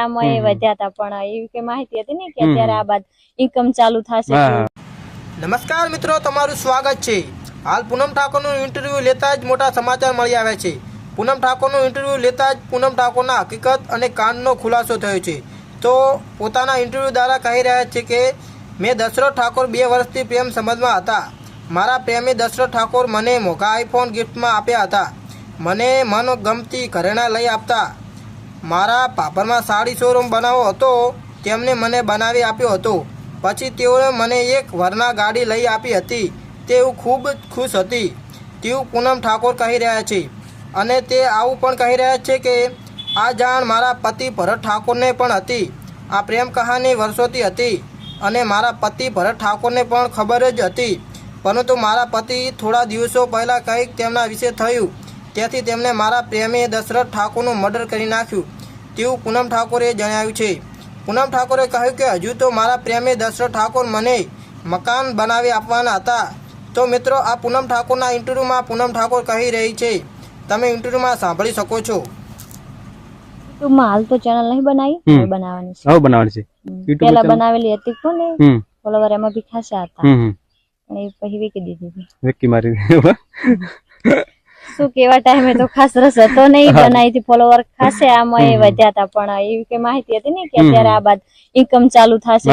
આમાં એ વધ્યા હતા, પણ એવી કે માહિતી હતી ને કે અત્યારે આ બાદ ઇન્કમ ચાલુ થશે. નમસ્કાર મિત્રો, તમારું સ્વાગત છે. હાલ પૂનમ ઠાકોરનું ઇન્ટરવ્યુ લેતા જ મોટા સમાચાર મળી આવ્યા છે. પૂનમ ઠાકોરનું ઇન્ટરવ્યુ લેતા જ પૂનમ ઠાકોરના હકીકત અને કાંડનો ખુલાસો થયો છે. તો પોતાના ઇન્ટરવ્યુ દ્વારા કહી રહ્યા છે કે મેં દશરથ ઠાકોર 2 વર્ષથી પ્રેમ સંબંધમાં હતા. મારા પ્રેમી દશરથ ઠાકોર મને મોંઘા આઈફોન ગિફ્ટમાં આપ્યા હતા. મને મનગમતી ઘરેણાં લઈ આપતા. મારા પાપરમાં સાડી શોરૂમ બનાવ્યો હતો, તેમને મને બનાવી આપ્યો હતો. પછી તેઓએ મને એક વરના ગાડી લઈ આપી હતી. તેઓ ખૂબ ખુશ હતી તેવું પૂનમ ઠાકોર કહી રહ્યા છે. અને તે આવું પણ કહી રહ્યા છે કે આ જાણ મારા પતિ ભરત ઠાકોરને પણ હતી. આ પ્રેમ કહાની વર્ષોથી હતી અને મારા પતિ ભરત ઠાકોરને પણ ખબર જ હતી. પરંતુ મારા પતિ થોડા દિવસો પહેલાં કંઈક તેમના વિશે થયું, તેથી તેમને મારા પ્રેમી દશરથ ઠાકોરનું મર્ડર કરી નાખ્યું તેવું પૂનમ ઠાકોરે જણાવ્યું છે. પૂનમ ઠાકોરે કહ્યું કે હજુ તો મારા પ્રેમી દશરથ ઠાકોર મને મકાન બનાવી આપવાના હતા. તો મિત્રો, આ પૂનમ ઠાકોરના ઇન્ટરવ્યુમાં પૂનમ ઠાકોર કહી રહી છે. તમે ઇન્ટરવ્યુમાં સાંભળી શકો છો. યુટ્યુબમાં હાલ તો ચેનલ નહીં બનાવી, હવે બનાવવાની છે. હવે બનાવવાની છે. પહેલા બનાવેલી હતી કોને, ફોલોવર એમાં બી ખાસા હતા, પણ એ પછી વેકી દીધી હતી. વેકી મારી શું કેવા ટાઈમે તો ખાસ રસ હતો નહીં, બનાવી હતી, ફોલોવર ખાસે આમાં એ વધ્યા હતા, પણ એવી કે માહિતી હતી ને કે અત્યારે આ બાદ ઇન્કમ ચાલુ થશે.